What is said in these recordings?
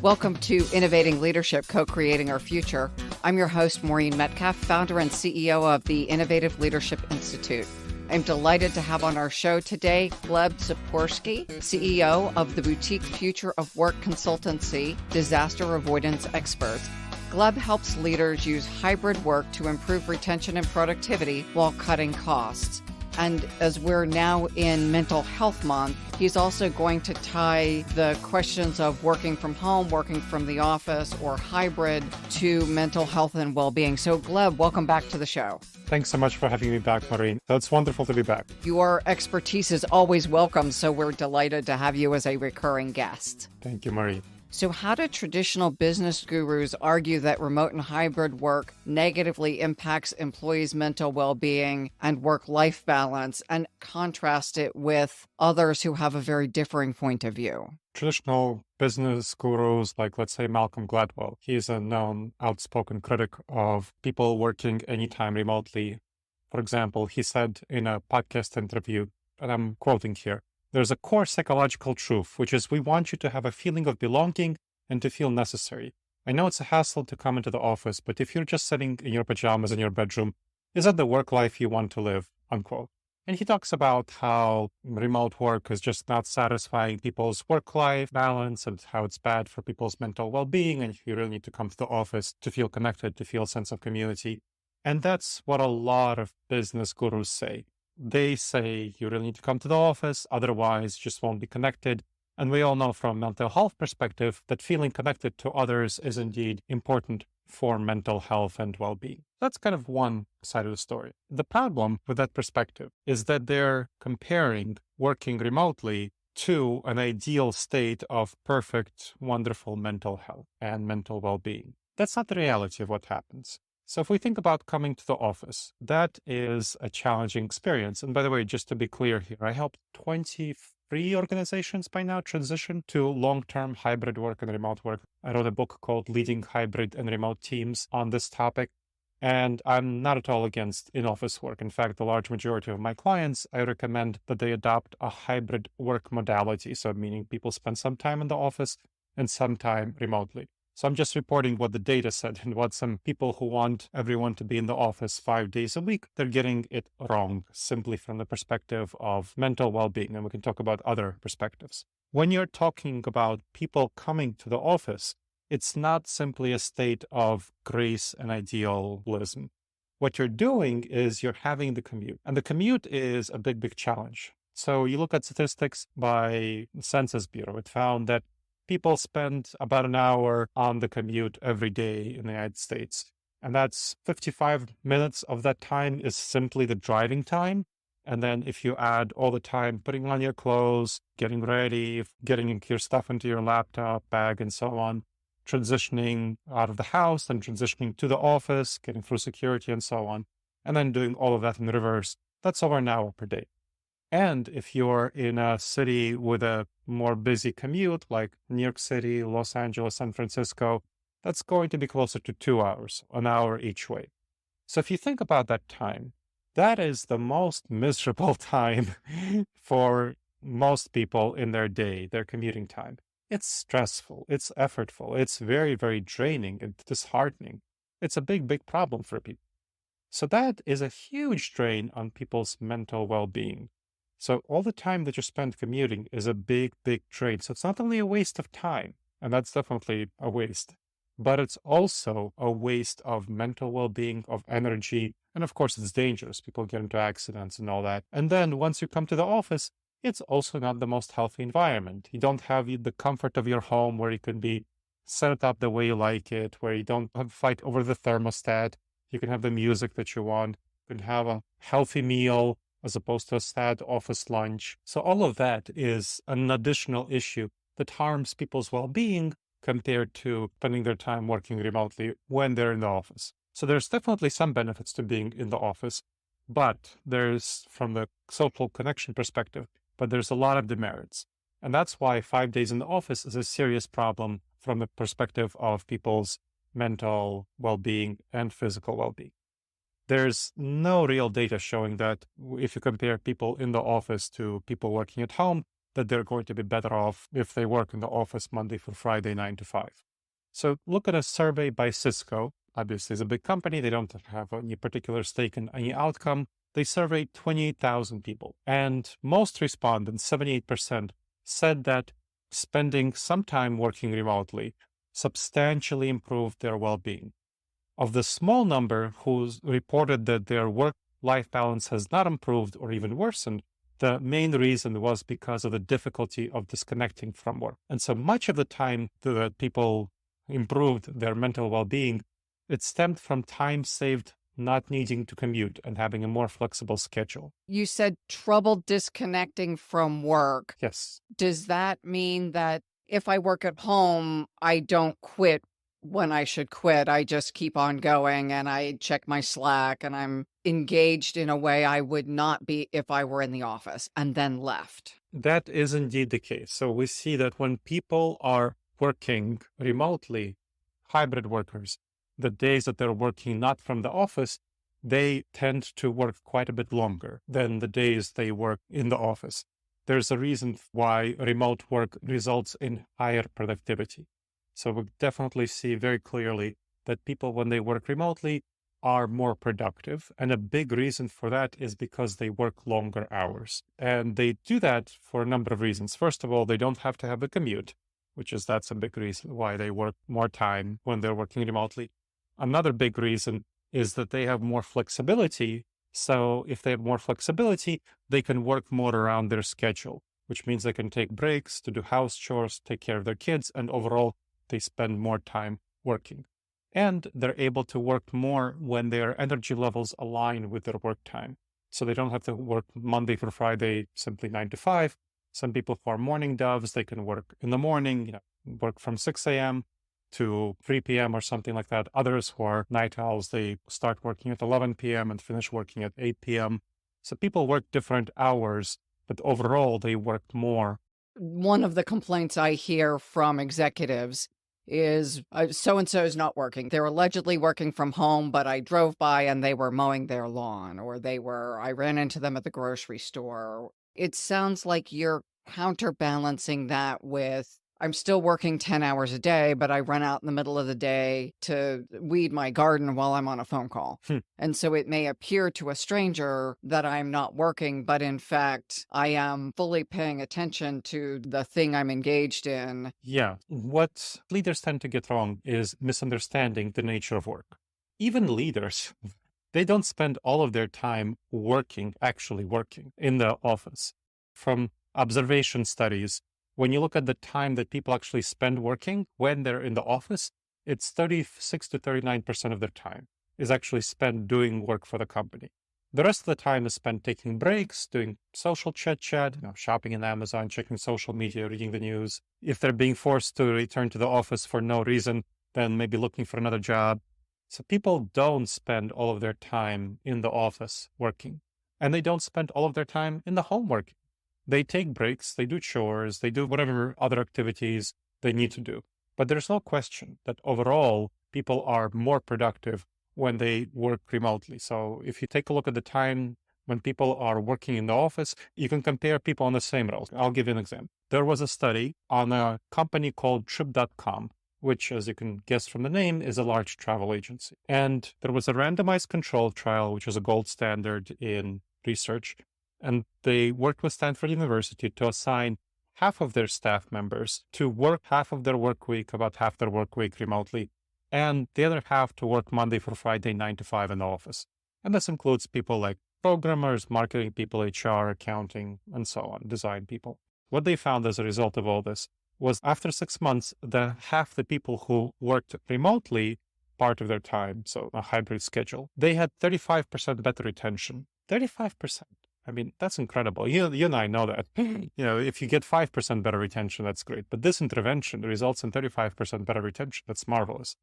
Welcome to Innovating Leadership, Co-Creating Our Future. I'm your host, Maureen Metcalf, founder and CEO of the Innovative Leadership Institute. I'm delighted to have on our show today Gleb Tsipursky, CEO of the boutique Future of Work consultancy, Disaster Avoidance Experts. Gleb helps leaders use hybrid work to improve retention and productivity while cutting costs. And as we're now in Mental Health Month, he's also going to tie the questions of working from home, working from the office, or hybrid to mental health and well-being. So Gleb, welcome back to the show. Thanks so much for having me back, Maureen. It's wonderful to be back. Your expertise is always welcome, so we're delighted to have you as a recurring guest. Thank you, Maureen. So how do traditional business gurus argue that remote and hybrid work negatively impacts employees' mental well-being and work-life balance, and contrast it with others who have a very differing point of view? Traditional business gurus, like let's say Malcolm Gladwell, he's a known outspoken critic of people working anytime remotely. For example, he said in a podcast interview, and I'm quoting here, "There's a core psychological truth, which is we want you to have a feeling of belonging and to feel necessary. I know it's a hassle to come into the office, but if you're just sitting in your pajamas in your bedroom, is that the work life you want to live?" Unquote. And he talks about how remote work is just not satisfying people's work-life balance and how it's bad for people's mental well-being, and you really need to come to the office to feel connected, to feel a sense of community. And that's what a lot of business gurus say. They say you really need to come to the office, otherwise you just won't be connected. And we all know from a mental health perspective that feeling connected to others is indeed important for mental health and well-being. That's kind of one side of the story. The problem with that perspective is that they're comparing working remotely to an ideal state of perfect, wonderful mental health and mental well-being. That's not the reality of what happens. So if we think about coming to the office, that is a challenging experience. And by the way, just to be clear here, I helped 23 organizations by now transition to long-term hybrid work and remote work. I wrote a book called Leading Hybrid and Remote Teams on this topic. And I'm not at all against in-office work. In fact, the large majority of my clients, I recommend that they adopt a hybrid work modality. So meaning people spend some time in the office and some time remotely. So I'm just reporting what the data said and what some people who want everyone to be in the office 5 days a week, they're getting it wrong simply from the perspective of mental well-being. And we can talk about other perspectives. When you're talking about people coming to the office, it's not simply a state of grace and idealism. What you're doing is you're having the commute. And the commute is a big, big challenge. So you look at statistics by the Census Bureau. It found that people spend about an hour on the commute every day in the United States. And that's 55 minutes of that time is simply the driving time. And then if you add all the time putting on your clothes, getting ready, getting your stuff into your laptop, bag, and so on, transitioning out of the house and transitioning to the office, getting through security and so on, and then doing all of that in reverse, that's over an hour per day. And if you're in a city with a more busy commute, like New York City, Los Angeles, San Francisco, that's going to be closer to 2 hours, an hour each way. So if you think about that time, that is the most miserable time for most people in their day, their commuting time. It's stressful, it's effortful, it's very, very draining and disheartening. It's a big, big problem for people. So that is a huge drain on people's mental well-being. So all the time that you spend commuting is a big, big drain. So it's not only a waste of time, and that's definitely a waste, but it's also a waste of mental well-being, of energy. And of course, it's dangerous. People get into accidents and all that. And then once you come to the office, it's also not the most healthy environment. You don't have the comfort of your home where you can be set up the way you like it, where you don't have to fight over the thermostat. You can have the music that you want. You can have a healthy meal as opposed to a sad office lunch. So all of that is an additional issue that harms people's well-being compared to spending their time working remotely when they're in the office. So there's definitely some benefits to being in the office, but there's, from the social connection perspective, but there's a lot of demerits. And that's why 5 days in the office is a serious problem from the perspective of people's mental well-being and physical well-being. There's no real data showing that if you compare people in the office to people working at home, that they're going to be better off if they work in the office Monday through Friday, 9 to 5. So look at a survey by Cisco. Obviously, it's a big company. They don't have any particular stake in any outcome. They surveyed 28,000 people, and most respondents, 78%, said that spending some time working remotely substantially improved their well-being. Of the small number who reported that their work-life balance has not improved or even worsened, the main reason was because of the difficulty of disconnecting from work. And so much of the time that people improved their mental well-being, it stemmed from time saved not needing to commute and having a more flexible schedule. You said trouble disconnecting from work. Yes. Does that mean that if I work at home, I don't quit when I should quit? I just keep on going and I check my Slack and I'm engaged in a way I would not be if I were in the office and then left? That is indeed the case. So we see that when people are working remotely, hybrid workers, the days that they're working not from the office, they tend to work quite a bit longer than the days they work in the office. There's a reason why remote work results in higher productivity. So we definitely see very clearly that people, when they work remotely, are more productive. And a big reason for that is because they work longer hours. And they do that for a number of reasons. First of all, they don't have to have a commute, that's a big reason why they work more time when they're working remotely. Another big reason is that they have more flexibility. So if they have more flexibility, they can work more around their schedule, which means they can take breaks to do house chores, take care of their kids, and overall, they spend more time working. And they're able to work more when their energy levels align with their work time. So they don't have to work Monday through Friday, simply 9 to 5. Some people who are morning doves, they can work in the morning, work from 6 a.m. to 3 p.m. or something like that. Others who are night owls, they start working at 11 p.m. and finish working at 8 p.m. So people work different hours, but overall they work more. One of the complaints I hear from executives is so-and-so is not working. They're allegedly working from home, but I drove by and they were mowing their lawn, or I ran into them at the grocery store. It sounds like you're counterbalancing that with, I'm still working 10 hours a day, but I run out in the middle of the day to weed my garden while I'm on a phone call. And so it may appear to a stranger that I'm not working, but in fact, I am fully paying attention to the thing I'm engaged in. Yeah. What leaders tend to get wrong is misunderstanding the nature of work. Even leaders, they don't spend all of their time actually working in the office. From observation studies, when you look at the time that people actually spend working when they're in the office, it's 36 to 39% of their time is actually spent doing work for the company. The rest of the time is spent taking breaks, doing social chat, shopping in Amazon, checking social media, reading the news. If they're being forced to return to the office for no reason, then maybe looking for another job. So people don't spend all of their time in the office working, and they don't spend all of their time in the home working. They take breaks, they do chores, they do whatever other activities they need to do. But there's no question that overall, people are more productive when they work remotely. So if you take a look at the time when people are working in the office, you can compare people on the same roles. I'll give you an example. There was a study on a company called Trip.com, which, as you can guess from the name, is a large travel agency. And there was a randomized control trial, which is a gold standard in research. And they worked with Stanford University to assign half of their staff members to work half of their work week, about half their work week remotely, and the other half to work Monday through Friday, 9 to 5 in the office. And this includes people like programmers, marketing people, HR, accounting, and so on, design people. What they found as a result of all this was after 6 months, half the people who worked remotely part of their time, so a hybrid schedule, they had 35% better retention. 35%. I mean, that's incredible. You and I know that. If you get 5% better retention, that's great. But this intervention results in 35% better retention. That's marvelous.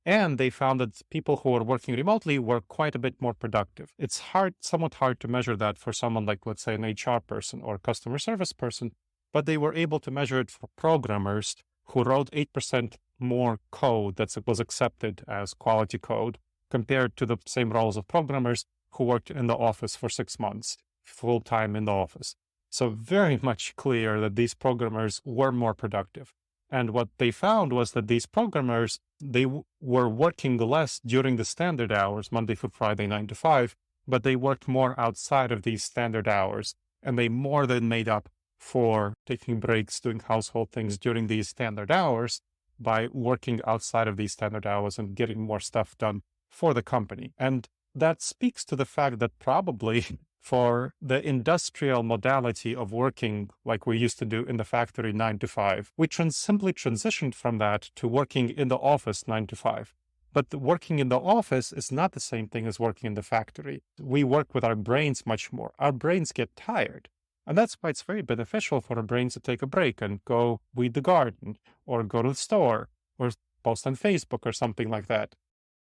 And they found that people who are working remotely were quite a bit more productive. It's somewhat hard to measure that for someone like, let's say, an HR person or a customer service person, but they were able to measure it for programmers who wrote 8% more code that was accepted as quality code compared to the same roles of programmers who worked in the office for 6 months. Full time in the office. So very much clear that these programmers were more productive. And what they found was that these programmers, they were working less during the standard hours, Monday through Friday, 9 to 5, but they worked more outside of these standard hours. And they more than made up for taking breaks, doing household things during these standard hours by working outside of these standard hours and getting more stuff done for the company. And that speaks to the fact that probably for the industrial modality of working like we used to do in the factory 9 to 5, we simply transitioned from that to working in the office 9 to 5. But working in the office is not the same thing as working in the factory. We work with our brains much more. Our brains get tired. And that's why it's very beneficial for our brains to take a break and go weed the garden or go to the store or post on Facebook or something like that.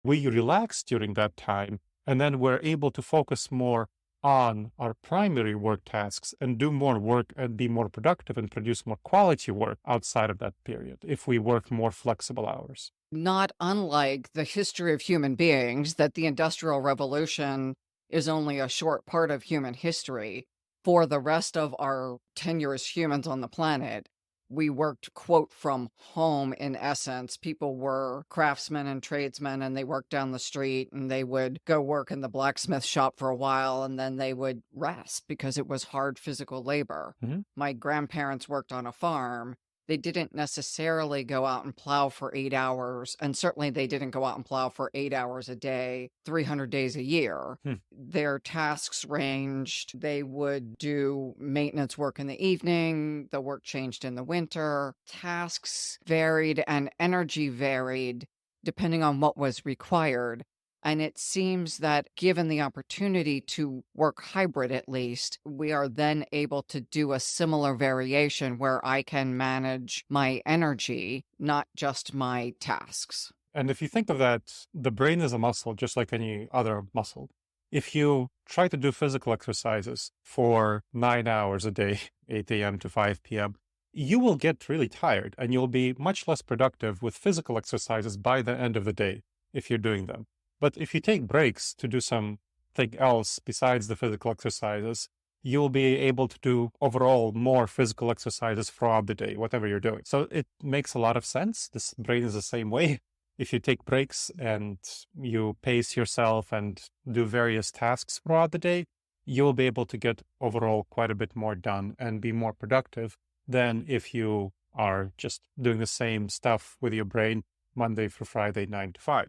We relax during that time, and then we're able to focus more on our primary work tasks and do more work and be more productive and produce more quality work outside of that period if we work more flexible hours. Not unlike the history of human beings, that the Industrial Revolution is only a short part of human history. For the rest of our tenure as humans on the planet, we worked, quote, from home in essence. People were craftsmen and tradesmen, and they worked down the street, and they would go work in the blacksmith shop for a while, and then they would rest because it was hard physical labor. Mm-hmm. My grandparents worked on a farm. They didn't necessarily go out and plow for 8 hours, and certainly they didn't go out and plow for 8 hours a day, 300 days a year. Their tasks ranged. They would do maintenance work in the evening. The work changed in the winter. Tasks varied and energy varied depending on what was required. And it seems that given the opportunity to work hybrid, at least, we are then able to do a similar variation where I can manage my energy, not just my tasks. And if you think of that, the brain is a muscle, just like any other muscle. If you try to do physical exercises for 9 hours a day, 8 a.m. to 5 p.m., you will get really tired and you'll be much less productive with physical exercises by the end of the day if you're doing them. But if you take breaks to do something else besides the physical exercises, you'll be able to do overall more physical exercises throughout the day, whatever you're doing. So it makes a lot of sense. This brain is the same way. If you take breaks and you pace yourself and do various tasks throughout the day, you'll be able to get overall quite a bit more done and be more productive than if you are just doing the same stuff with your brain Monday through Friday, 9 to 5.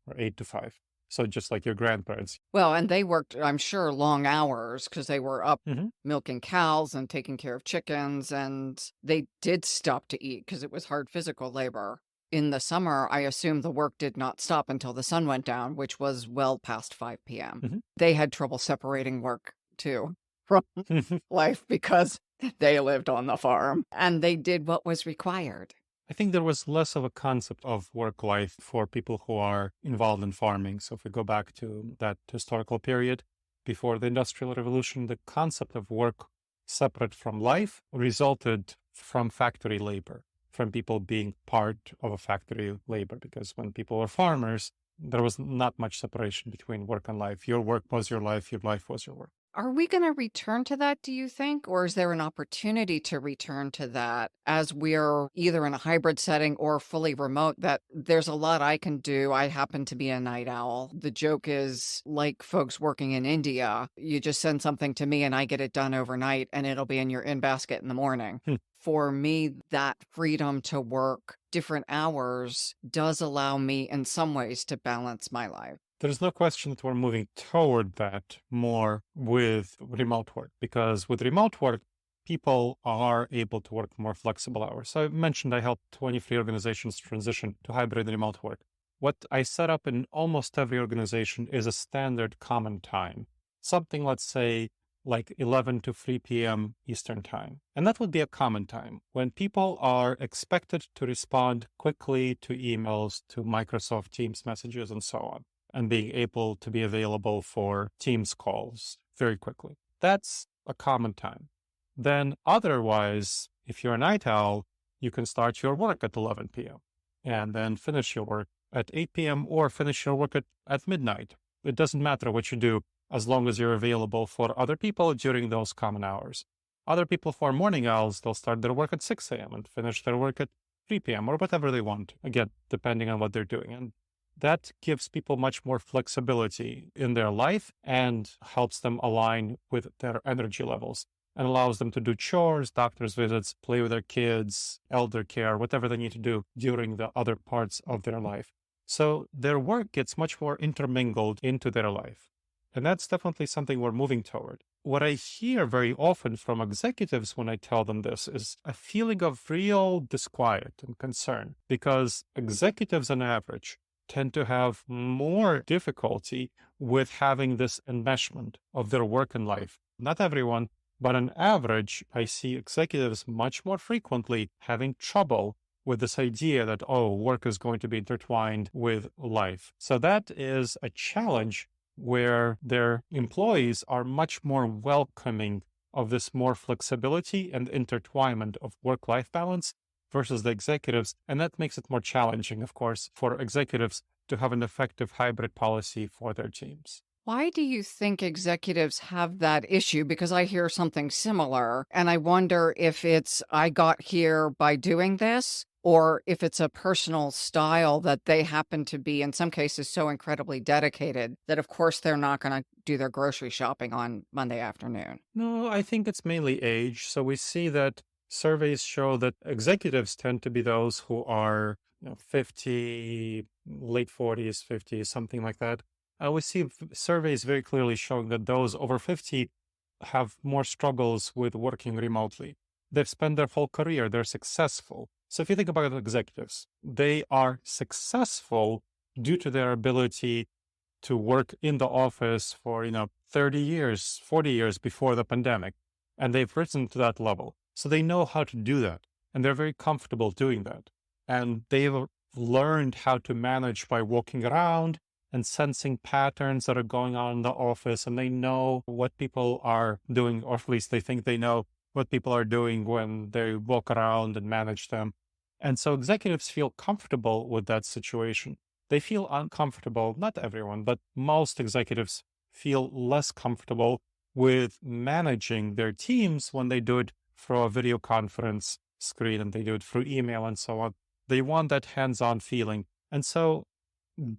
Or 8 to 5. So just like your grandparents. Well, and they worked, I'm sure, long hours because they were up milking cows and taking care of chickens, and they did stop to eat because it was hard physical labor. In the summer, I assume the work did not stop until the sun went down, which was well past 5 p.m. They had trouble separating work, too, from life because they lived on the farm, and they did what was required. I think there was less of a concept of work life for people who are involved in farming. So if we go back to that historical period before the Industrial Revolution, the concept of work separate from life resulted from factory labor, from people being part of a factory labor. Because when people were farmers, there was not much separation between work and life. Your work was your life was your work. Are we going to return to that, do you think? Or is there an opportunity to return to that as we're either in a hybrid setting or fully remote, that there's a lot I can do? I happen to be a night owl. The joke is, like folks working in India, you just send something to me and I get it done overnight and it'll be in your in basket in the morning. For me, that freedom to work different hours does allow me in some ways to balance my life. There's no question that we're moving toward that more with remote work, because with remote work, people are able to work more flexible hours. So I mentioned I helped 23 organizations transition to hybrid remote work. What I set up in almost every organization is a standard common time, something, let's say, like 11 to 3 p.m. Eastern time. And that would be a common time when people are expected to respond quickly to emails, to Microsoft Teams messages, and so on, and being able to be available for Teams calls very quickly. That's a common time. Then otherwise, if you're a night owl, you can start your work at 11 p.m. and then finish your work at 8 p.m. or finish your work at midnight. It doesn't matter what you do as long as you're available for other people during those common hours. Other people who are morning owls, they'll start their work at 6 a.m. and finish their work at 3 p.m. or whatever they want, again, depending on what they're doing. And that gives people much more flexibility in their life and helps them align with their energy levels and allows them to do chores, doctor's visits, play with their kids, elder care, whatever they need to do during the other parts of their life. So their work gets much more intermingled into their life. And that's definitely something we're moving toward. What I hear very often from executives when I tell them this is a feeling of real disquiet and concern because executives on average tend to have more difficulty with having this enmeshment of their work and life. Not everyone, but on average, I see executives much more frequently having trouble with this idea that, oh, work is going to be intertwined with life. So that is a challenge where their employees are much more welcoming of this more flexibility and intertwinement of work-life balance versus the executives. And that makes it more challenging, of course, for executives to have an effective hybrid policy for their teams. Why do you think executives have that issue? Because I hear something similar, and I wonder if it's I got here by doing this, or if it's a personal style that they happen to be, in some cases, so incredibly dedicated that, of course, they're not going to do their grocery shopping on Monday afternoon. No, I think it's mainly age. So we see that surveys show that executives tend to be those who are 50, late 40s, 50s, something like that. We see surveys very clearly showing that those over 50 have more struggles with working remotely. They've spent their whole career, they're successful. So if you think about executives, they are successful due to their ability to work in the office for, 30 years, 40 years before the pandemic. And they've risen to that level. So they know how to do that. And they're very comfortable doing that. And they've learned how to manage by walking around and sensing patterns that are going on in the office. And they know what people are doing, or at least they think they know what people are doing when they walk around and manage them. And so executives feel comfortable with that situation. They feel uncomfortable, not everyone, but most executives feel less comfortable with managing their teams when they do it through a video conference screen and they do it through email and so on. They want that hands-on feeling. And so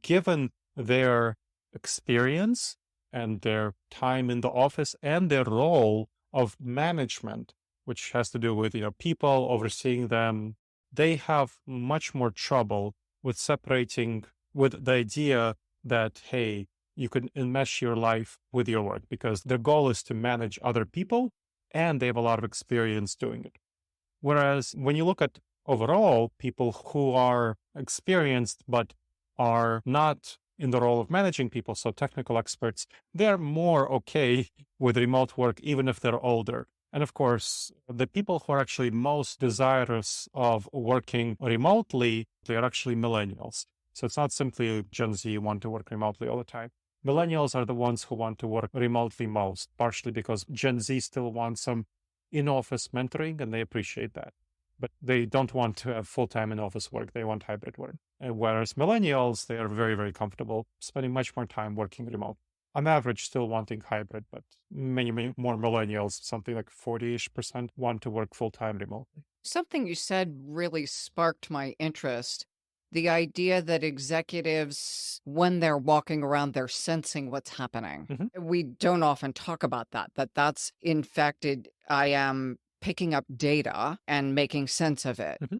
given their experience and their time in the office and their role of management, which has to do with, people overseeing them, they have much more trouble with separating with the idea that, hey, you can enmesh your life with your work because their goal is to manage other people and they have a lot of experience doing it. Whereas when you look at overall people who are experienced but are not in the role of managing people, so technical experts, they're more okay with remote work, even if they're older. And of course, the people who are actually most desirous of working remotely, they're actually millennials. So it's not simply Gen Z want to work remotely all the time. Millennials are the ones who want to work remotely most, partially because Gen Z still wants some in-office mentoring, and they appreciate that. But they don't want to have full-time in-office work. They want hybrid work. Whereas millennials, they are very, very comfortable spending much more time working remote. On average, still wanting hybrid, but many more millennials, something like 40-ish%, want to work full-time remotely. Something you said really sparked my interest. The idea that executives, when they're walking around, they're sensing what's happening. Mm-hmm. We don't often talk about that's infected. I am picking up data and making sense of it. Mm-hmm.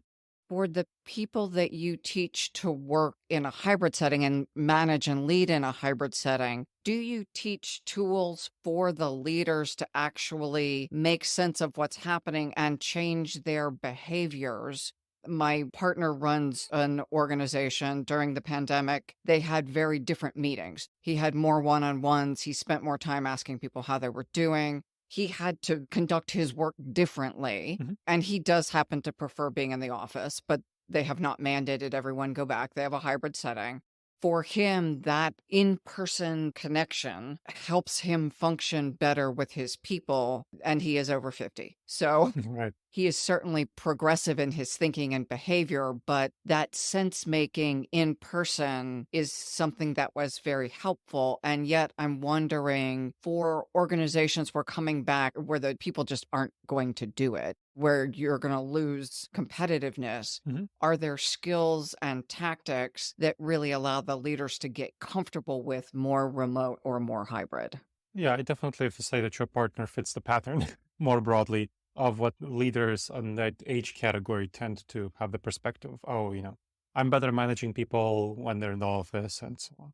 For the people that you teach to work in a hybrid setting and manage and lead in a hybrid setting, do you teach tools for the leaders to actually make sense of what's happening and change their behaviors? My partner runs an organization. During the pandemic. They had very different meetings. He had more one-on-ones. He spent more time asking people how they were doing. He had to conduct his work differently. Mm-hmm. And he does happen to prefer being in the office, but they have not mandated everyone go back. They have a hybrid setting. For him, that in-person connection helps him function better with his people, and he is over 50. So Right. he is certainly progressive in his thinking and behavior, but that sense making in person is something that was very helpful. And yet I'm wondering, for organizations we're coming back where the people just aren't going to do it, where you're going to lose competitiveness, are there skills and tactics that really allow the leaders to get comfortable with more remote or more hybrid? Yeah, I definitely have to say that your partner fits the pattern more broadly of what leaders on that age category tend to have the perspective. Oh, I'm better managing people when they're in the office and so on.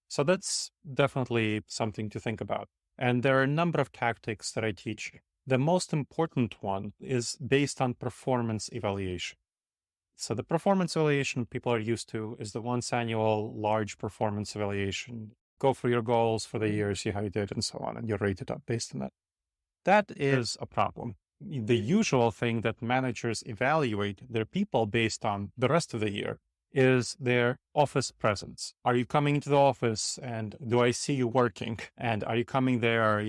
So that's definitely something to think about. And there are a number of tactics that I teach. The most important one is based on performance evaluation. So the performance evaluation people are used to is the once annual large performance evaluation. Go for your goals for the year, see how you did, and so on, and you're rated up based on that. That is a problem. The usual thing that managers evaluate their people based on the rest of the year is their office presence. Are you coming into the office and do I see you working? And are you coming there,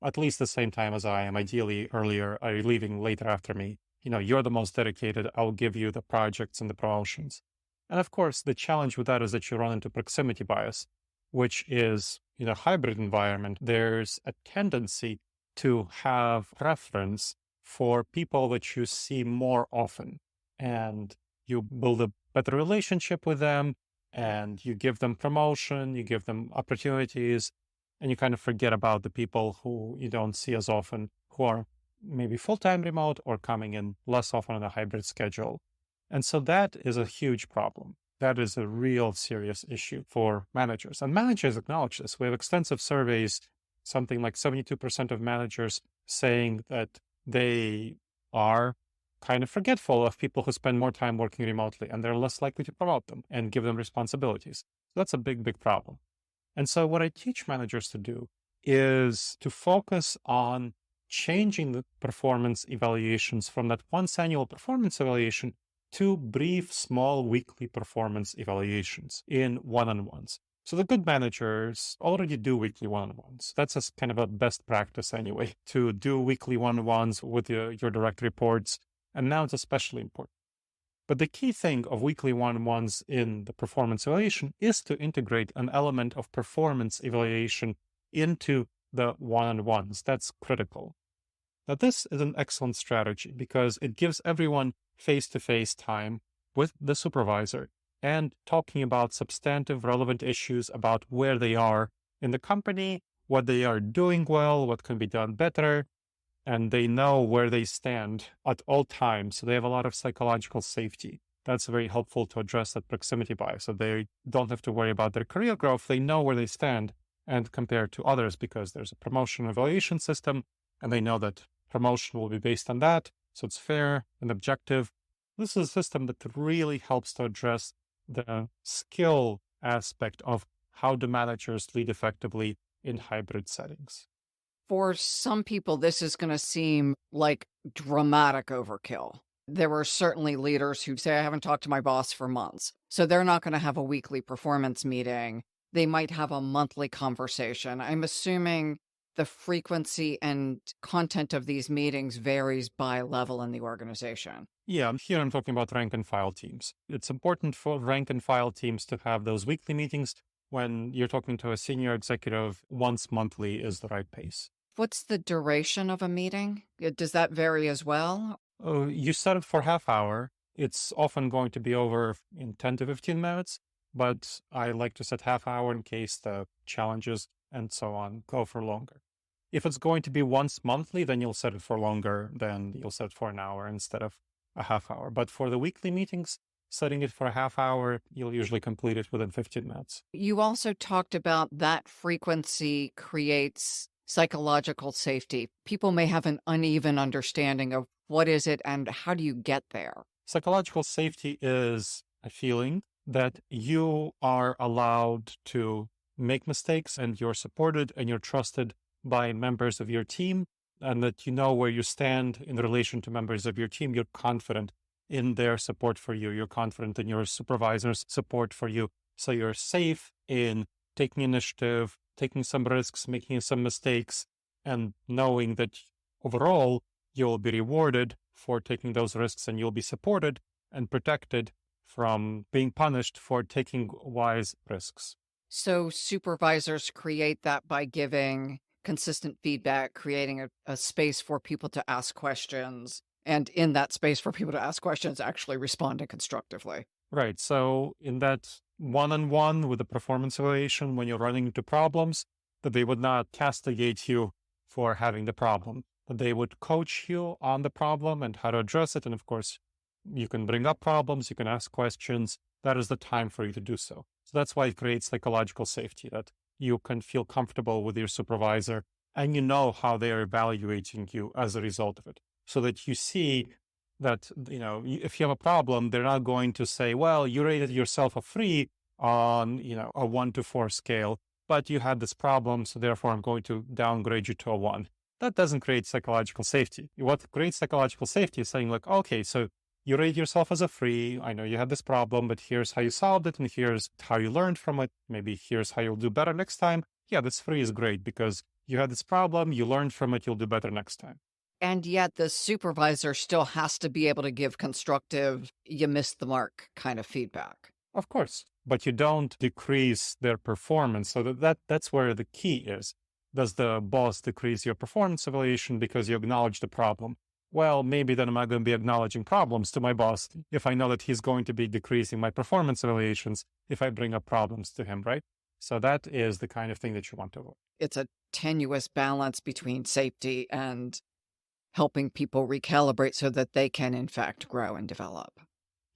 at least the same time as I am, ideally earlier? Are you leaving later after me? You're the most dedicated. I'll give you the projects and the promotions. And of course, the challenge with that is that you run into proximity bias, which is in a hybrid environment, there's a tendency to have preference for people that you see more often, and you build a better relationship with them, and you give them promotion, you give them opportunities, and you kind of forget about the people who you don't see as often, who are maybe full-time remote or coming in less often on a hybrid schedule. And so that is a huge problem. That is a real serious issue for managers. And managers acknowledge this. We have extensive surveys, something like 72% of managers saying that they are kind of forgetful of people who spend more time working remotely, and they're less likely to promote them and give them responsibilities. So that's a big, big problem. And so what I teach managers to do is to focus on changing the performance evaluations from that once annual performance evaluation to brief, small weekly performance evaluations in one-on-ones. So the good managers already do weekly one-on-ones. That's a kind of a best practice anyway, to do weekly one-on-ones with your direct reports. And now it's especially important. But the key thing of weekly one-on-ones in the performance evaluation is to integrate an element of performance evaluation into the one-on-ones. That's critical. Now, this is an excellent strategy because it gives everyone face-to-face time with the supervisor and talking about substantive relevant issues about where they are in the company, what they are doing well, what can be done better, and they know where they stand at all times. So they have a lot of psychological safety. That's very helpful to address that proximity bias. So they don't have to worry about their career growth. They know where they stand and compare to others because there's a promotion evaluation system, and they know that promotion will be based on that. So it's fair and objective. This is a system that really helps to address the skill aspect of how do managers lead effectively in hybrid settings. For some people, this is going to seem like dramatic overkill. There were certainly leaders who say, I haven't talked to my boss for months. So they're not going to have a weekly performance meeting. They might have a monthly conversation. I'm assuming the frequency and content of these meetings varies by level in the organization. Yeah, here I'm talking about rank and file teams. It's important for rank and file teams to have those weekly meetings. When you're talking to a senior executive, once monthly is the right pace. What's the duration of a meeting? Does that vary as well? You set it for half hour. It's often going to be over in 10 to 15 minutes, but I like to set half hour in case the challenges and so on go for longer. If it's going to be once monthly, then you'll set it for longer, then you'll set it for an hour instead of a half hour. But for the weekly meetings, setting it for a half hour, you'll usually complete it within 15 minutes. You also talked about that frequency creates psychological safety. People may have an uneven understanding of what is it and how do you get there? Psychological safety is a feeling that you are allowed to make mistakes and you're supported and you're trusted by members of your team, and that you know where you stand in relation to members of your team. You're confident in their support for you. You're confident in your supervisor's support for you. So you're safe in taking initiative, taking some risks, making some mistakes, and knowing that overall you'll be rewarded for taking those risks, and you'll be supported and protected from being punished for taking wise risks. So supervisors create that by giving consistent feedback, creating a space for people to ask questions, and in that space for people to ask questions, actually responding constructively. Right. So in that one-on-one with the performance evaluation, when you're running into problems, that they would not castigate you for having the problem, that they would coach you on the problem and how to address it. And of course, you can bring up problems, you can ask questions. That is the time for you to do so. So that's why it creates psychological safety, that you can feel comfortable with your supervisor and you know how they are evaluating you as a result of it. So that you see that, if you have a problem, they're not going to say, well, you rated yourself a 3 on, a 1 to 4 scale, but you had this problem, so therefore I'm going to downgrade you to a 1. That doesn't create psychological safety. What creates psychological safety is saying, like, okay, so you rate yourself as a 3. I know you had this problem, but here's how you solved it, and here's how you learned from it. Maybe here's how you'll do better next time. Yeah, this 3 is great because you had this problem, you learned from it, you'll do better next time. And yet the supervisor still has to be able to give constructive, you missed the mark kind of feedback. Of course, but you don't decrease their performance. So that's where the key is. Does the boss decrease your performance evaluation because you acknowledge the problem? Well, maybe then am I going to be acknowledging problems to my boss if I know that he's going to be decreasing my performance evaluations if I bring up problems to him, right? So that is the kind of thing that you want to avoid. It's a tenuous balance between safety and helping people recalibrate so that they can, in fact, grow and develop.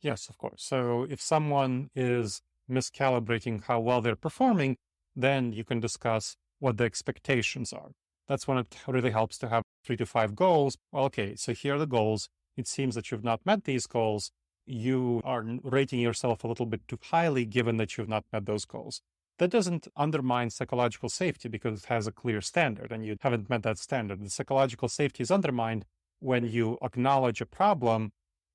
Yes, of course. So if someone is miscalibrating how well they're performing, then you can discuss what the expectations are. That's when it really helps to have 3 to 5 goals. Well, okay, so here are the goals. It seems that you've not met these goals. You are rating yourself a little bit too highly given that you've not met those goals. That doesn't undermine psychological safety because it has a clear standard and you haven't met that standard. The psychological safety is undermined when you acknowledge a problem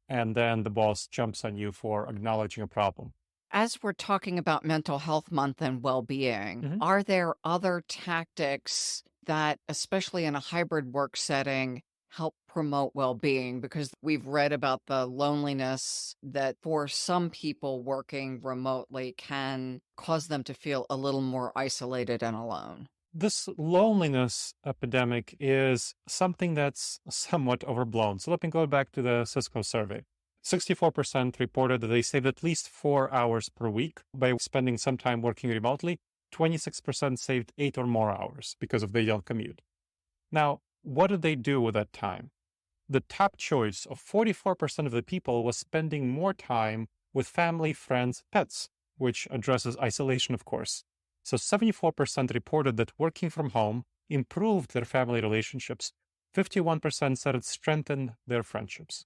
and then the boss jumps on you for acknowledging a problem. As we're talking about Mental Health Month and well-being, are there other tactics that, especially in a hybrid work setting, help promote well-being? Because we've read about the loneliness that for some people working remotely can cause them to feel a little more isolated and alone. This loneliness epidemic is something that's somewhat overblown. So let me go back to the Cisco survey. 64% reported that they saved at least 4 hours per week by spending some time working remotely. 26% saved 8 or more hours because of the young commute. Now, what did they do with that time? The top choice of 44% of the people was spending more time with family, friends, pets, which addresses isolation, of course. So 74% reported that working from home improved their family relationships. 51% said it strengthened their friendships.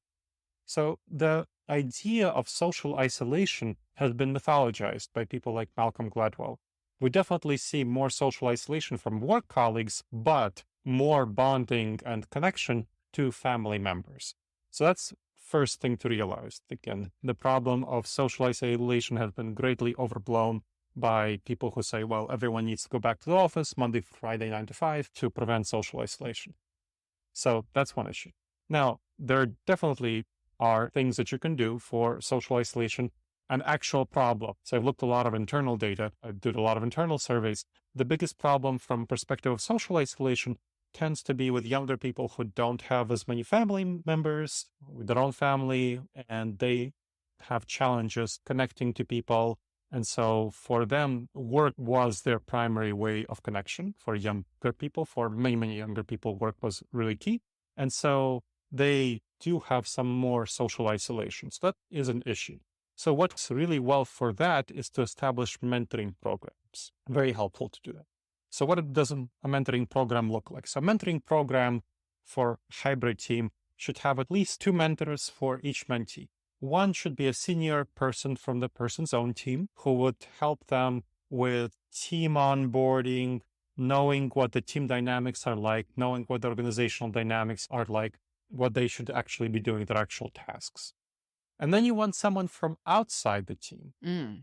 So the idea of social isolation has been mythologized by people like Malcolm Gladwell. We definitely see more social isolation from work colleagues, but more bonding and connection to family members. So that's first thing to realize. Again, the problem of social isolation has been greatly overblown by people who say, well, everyone needs to go back to the office Monday, Friday, 9 to 5 to prevent social isolation. So that's one issue. Now, there definitely are things that you can do for social isolation, an actual problem. So I've looked a lot of internal data. I did a lot of internal surveys. The biggest problem from perspective of social isolation tends to be with younger people who don't have as many family members with their own family, and they have challenges connecting to people. And so for them, work was their primary way of connection. For younger people, for many, many younger people, work was really key. And so they do have some more social isolation. So that is an issue. So what's really well for that is to establish mentoring programs. Very helpful to do that. So what does a mentoring program look like? So a mentoring program for hybrid team should have at least 2 mentors for each mentee. One should be a senior person from the person's own team who would help them with team onboarding, knowing what the team dynamics are like, knowing what the organizational dynamics are like, what they should actually be doing, their actual tasks. And then you want someone from outside the team.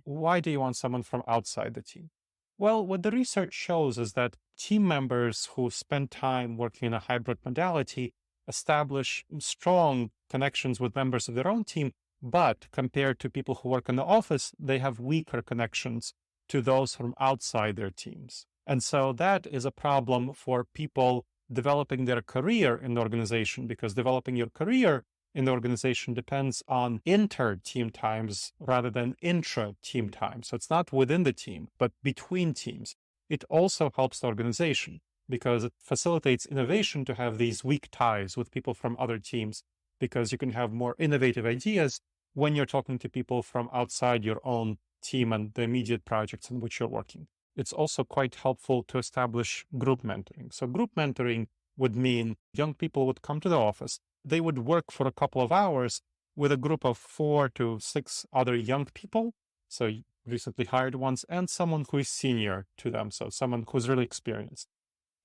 Why do you want someone from outside the team? Well, what the research shows is that team members who spend time working in a hybrid modality establish strong connections with members of their own team, but compared to people who work in the office, they have weaker connections to those from outside their teams. And so that is a problem for people developing their career in the organization, because developing your career in the organization depends on inter-team times rather than intra-team time. So it's not within the team, but between teams. It also helps the organization because it facilitates innovation to have these weak ties with people from other teams, because you can have more innovative ideas when you're talking to people from outside your own team and the immediate projects in which you're working. It's also quite helpful to establish group mentoring. So group mentoring would mean young people would come to the office. They would work for a couple of hours with a group of 4 to 6 other young people, so recently hired ones, and someone who is senior to them, so someone who's really experienced.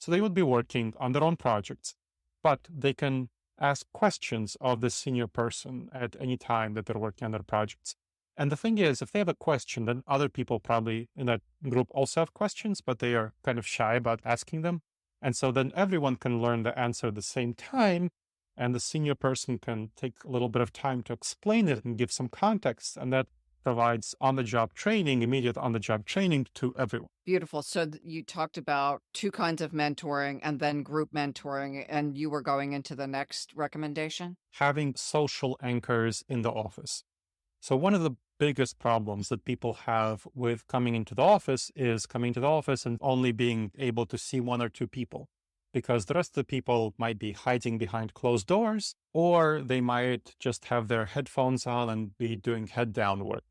So they would be working on their own projects, but they can ask questions of the senior person at any time that they're working on their projects. And the thing is, if they have a question, then other people probably in that group also have questions, but they are kind of shy about asking them. And so then everyone can learn the answer at the same time, and the senior person can take a little bit of time to explain it and give some context. And that provides on-the-job training, immediate on-the-job training to everyone. Beautiful. So you talked about 2 kinds of mentoring and then group mentoring, and you were going into the next recommendation? Having social anchors in the office. So one of the biggest problems that people have with coming into the office is coming to the office and only being able to see 1 or 2 people, because the rest of the people might be hiding behind closed doors, or they might just have their headphones on and be doing head down work.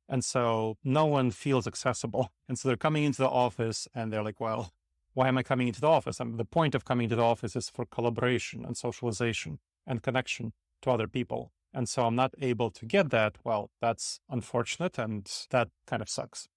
And so no one feels accessible. And so they're coming into the office and they're like, well, why am I coming into the office? I mean, the point of coming to the office is for collaboration and socialization and connection to other people. And so I'm not able to get that. Well, that's unfortunate, and that kind of sucks.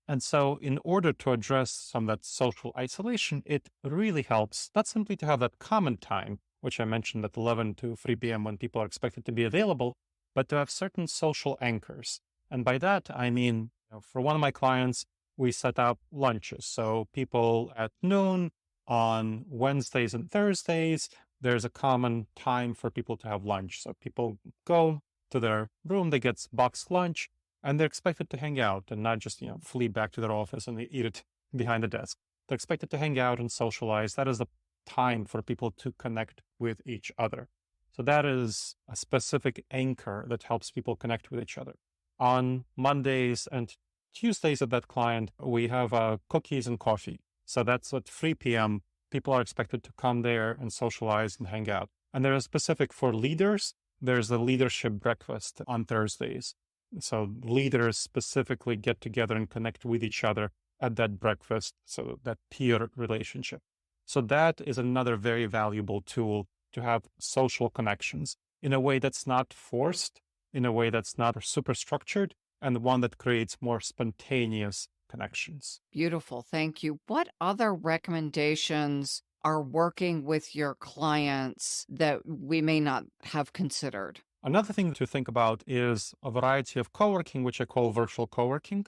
And so in order to address some of that social isolation, it really helps not simply to have that common time, which I mentioned at 11 to 3 p.m. when people are expected to be available, but to have certain social anchors. And by that, I mean, for one of my clients, we set up lunches. So people at noon on Wednesdays and Thursdays, there's a common time for people to have lunch. So people go to their room, they get boxed lunch, and they're expected to hang out and not just, flee back to their office and they eat it behind the desk. They're expected to hang out and socialize. That is the time for people to connect with each other. So that is a specific anchor that helps people connect with each other. On Mondays and Tuesdays at that client, we have cookies and coffee. So that's at 3 p.m. People are expected to come there and socialize and hang out. And there is specific for leaders. There's a leadership breakfast on Thursdays. So leaders specifically get together and connect with each other at that breakfast. So that peer relationship. So that is another very valuable tool to have social connections in a way that's not forced, in a way that's not super structured, and one that creates more spontaneous connections. Beautiful. Thank you. What other recommendations are working with your clients that we may not have considered? Another thing to think about is a variety of co-working, which I call virtual co-working.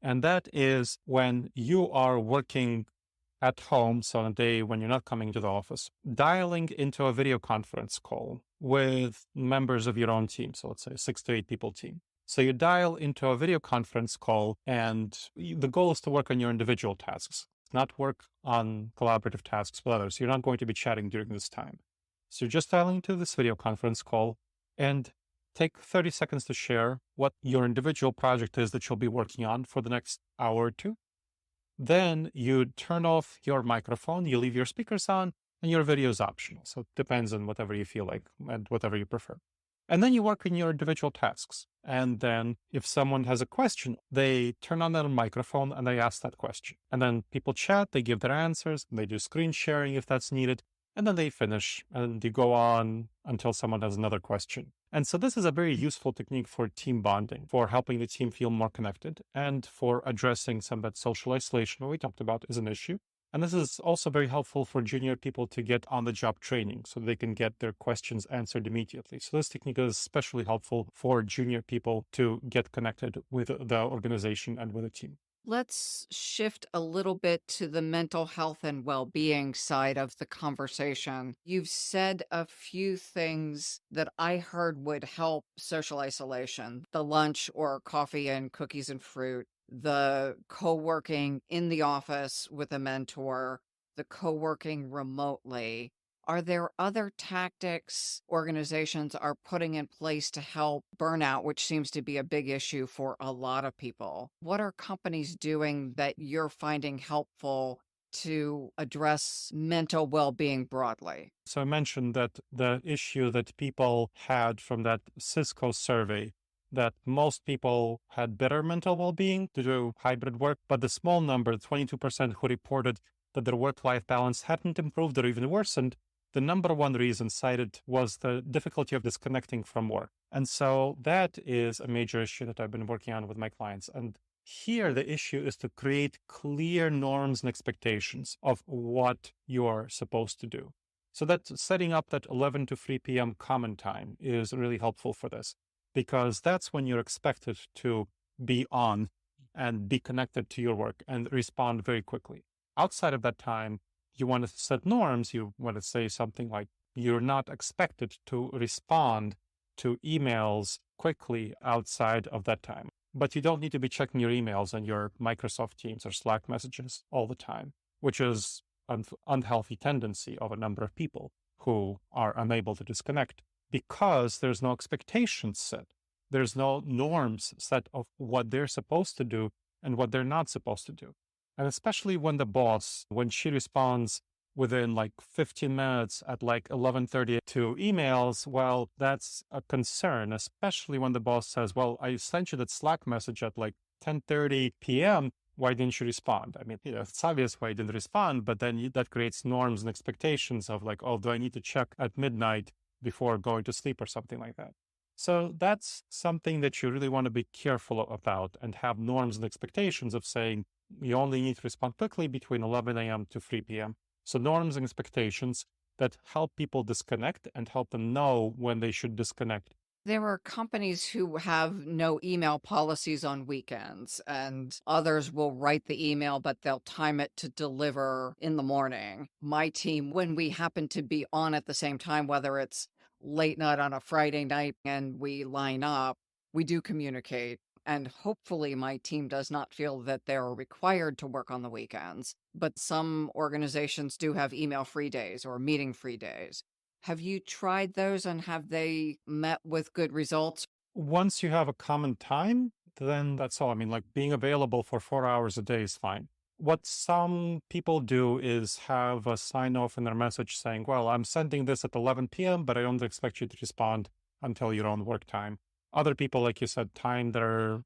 And that is when you are working at home, so on a day when you're not coming to the office, dialing into a video conference call with members of your own team. So let's say a 6 to 8 people team. So you dial into a video conference call, and the goal is to work on your individual tasks, not work on collaborative tasks with others. You're not going to be chatting during this time. So you're just dialing into this video conference call and take 30 seconds to share what your individual project is that you'll be working on for the next hour or 2. Then you turn off your microphone, you leave your speakers on, and your video is optional. So it depends on whatever you feel like and whatever you prefer. And then you work on your individual tasks. And then if someone has a question, they turn on their microphone and they ask that question. And then people chat, they give their answers, and they do screen sharing if that's needed. And then they finish and you go on until someone has another question. And so this is a very useful technique for team bonding, for helping the team feel more connected, and for addressing some of that social isolation we talked about is an issue. And this is also very helpful for junior people to get on-the-job training so they can get their questions answered immediately. So this technique is especially helpful for junior people to get connected with the organization and with the team. Let's shift a little bit to the mental health and well-being side of the conversation. You've said a few things that I heard would help social isolation, the lunch or coffee and cookies and fruit, the co-working in the office with a mentor, the co-working remotely. Are there other tactics organizations are putting in place to help burnout, which seems to be a big issue for a lot of people? What are companies doing that you're finding helpful to address mental well-being broadly? So I mentioned that the issue that people had from that Cisco survey, that most people had better mental well-being to do hybrid work, but the small number, 22% who reported that their work-life balance hadn't improved or even worsened, the number one reason cited was the difficulty of disconnecting from work. And so that is a major issue that I've been working on with my clients. And here, the issue is to create clear norms and expectations of what you're supposed to do. So that setting up that 11 to 3 p.m. common time is really helpful for this, because that's when you're expected to be on and be connected to your work and respond very quickly. Outside of that time, you want to set norms. You want to say something like, you're not expected to respond to emails quickly outside of that time. But you don't need to be checking your emails and your Microsoft Teams or Slack messages all the time, which is an unhealthy tendency of a number of people who are unable to disconnect because there's no expectations set. There's no norms set of what they're supposed to do and what they're not supposed to do. And especially when the boss, when she responds within like 15 minutes at like 11:30 to emails, well, that's a concern, especially when the boss says, well, I sent you that Slack message at like 10:30 p.m. Why didn't you respond? I mean, it's obvious why you didn't respond, but then that creates norms and expectations of like, oh, do I need to check at midnight before going to sleep or something like that? So that's something that you really want to be careful about and have norms and expectations of saying, you only need to respond quickly between 11 a.m. to 3 p.m. So norms and expectations that help people disconnect and help them know when they should disconnect. There are companies who have no email policies on weekends, and others will write the email, but they'll time it to deliver in the morning. My team, when we happen to be on at the same time, whether it's late night on a Friday night and we line up, we do communicate. And hopefully my team does not feel that they're required to work on the weekends. But some organizations do have email-free days or meeting-free days. Have you tried those and have they met with good results? Once you have a common time, then that's all. I mean, like being available for 4 hours a day is fine. What some people do is have a sign off in their message saying, well, I'm sending this at 11 p.m., but I don't expect you to respond until your own work time. Other people, like you said,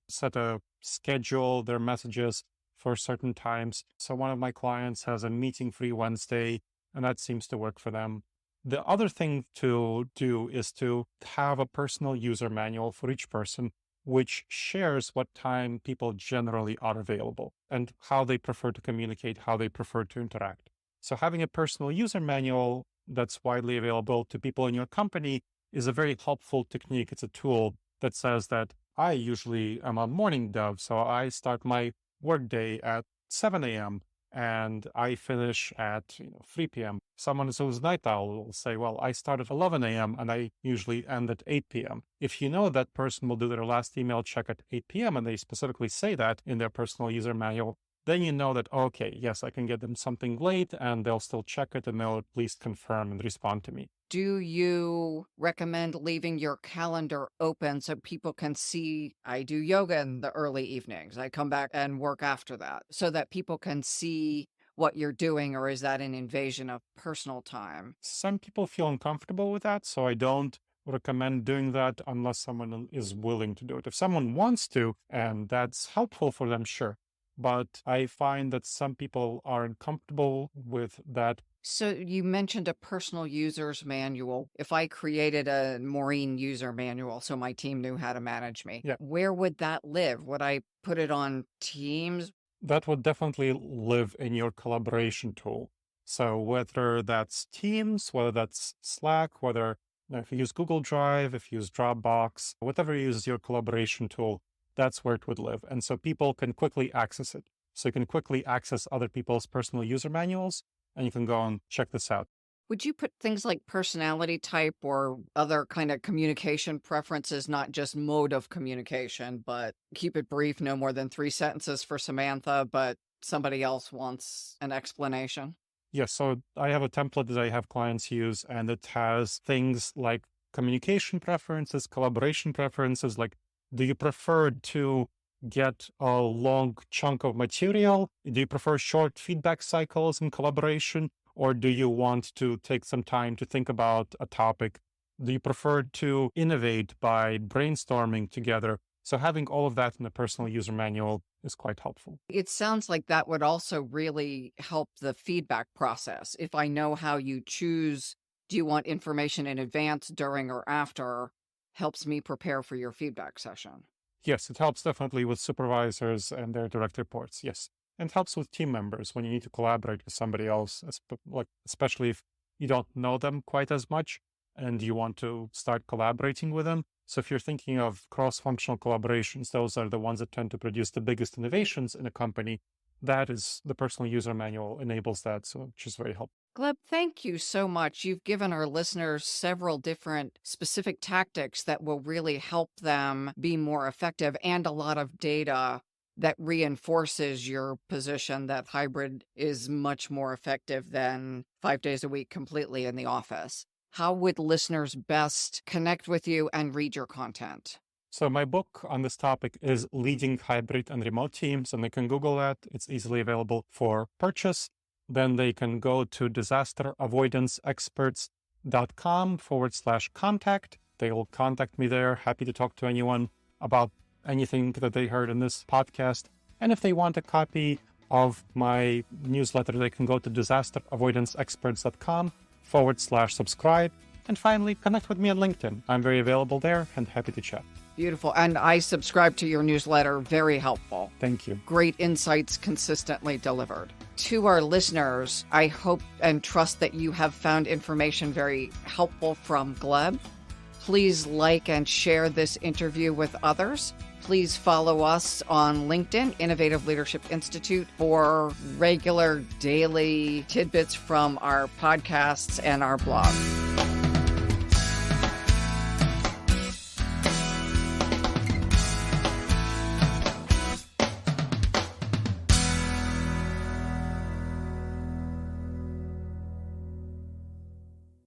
set a schedule, their messages for certain times. So one of my clients has a meeting-free Wednesday, and that seems to work for them. The other thing to do is to have a personal user manual for each person, which shares what time people generally are available and how they prefer to communicate, how they prefer to interact. So having a personal user manual that's widely available to people in your company is a very helpful technique. It's a tool that says that I usually am a morning dove, so I start my workday at 7 a.m. and I finish at 3 p.m. Someone who's night owl will say, well, I start at 11 a.m. and I usually end at 8 p.m. If you know that person will do their last email check at 8 p.m. and they specifically say that in their personal user manual, then you know that, okay, yes, I can get them something late and they'll still check it and they'll at least confirm and respond to me. Do you recommend leaving your calendar open so people can see? I do yoga in the early evenings. I come back and work after that so that people can see what you're doing, or is that an invasion of personal time? Some people feel uncomfortable with that, so I don't recommend doing that unless someone is willing to do it. If someone wants to, and that's helpful for them, sure. But I find that some people are uncomfortable with that. So you mentioned a personal user's manual. If I created a Maureen user manual so my team knew how to manage me, Yeah. Where would that live? Would I put it on Teams? That would definitely live in your collaboration tool. So whether that's Teams, whether that's Slack, whether if you use Google Drive, if you use Dropbox, whatever you use your collaboration tool, that's where it would live. And so people can quickly access it. So you can quickly access other people's personal user manuals, and you can go and check this out. Would you put things like personality type or other kind of communication preferences, not just mode of communication, but keep it brief, no more than 3 sentences for Samantha, but somebody else wants an explanation? Yes, so I have a template that I have clients use, and it has things like communication preferences, collaboration preferences, like do you prefer to get a long chunk of material? Do you prefer short feedback cycles in collaboration? Or do you want to take some time to think about a topic? Do you prefer to innovate by brainstorming together? So having all of that in a personal user manual is quite helpful. It sounds like that would also really help the feedback process. If I know how you choose, do you want information in advance, during, or after, helps me prepare for your feedback session. Yes, it helps definitely with supervisors and their direct reports. Yes. And helps with team members when you need to collaborate with somebody else, especially if you don't know them quite as much and you want to start collaborating with them. So if you're thinking of cross-functional collaborations, those are the ones that tend to produce the biggest innovations in a company. That is, the personal user manual enables that, so which is very helpful. Gleb, thank you so much. You've given our listeners several different specific tactics that will really help them be more effective, and a lot of data that reinforces your position that hybrid is much more effective than 5 days a week completely in the office. How would listeners best connect with you and read your content? So my book on this topic is Leading Hybrid and Remote Teams, and they can Google that. It's easily available for purchase. Then they can go to disasteravoidanceexperts.com/contact. They will contact me there. Happy to talk to anyone about anything that they heard in this podcast. And if they want a copy of my newsletter, they can go to disasteravoidanceexperts.com/subscribe. And finally, connect with me on LinkedIn. I'm very available there and happy to chat. Beautiful. And I subscribe to your newsletter. Very helpful. Thank you. Great insights consistently delivered. To our listeners, I hope and trust that you have found information very helpful from Gleb. Please like and share this interview with others. Please follow us on LinkedIn, Innovative Leadership Institute, for regular daily tidbits from our podcasts and our blog.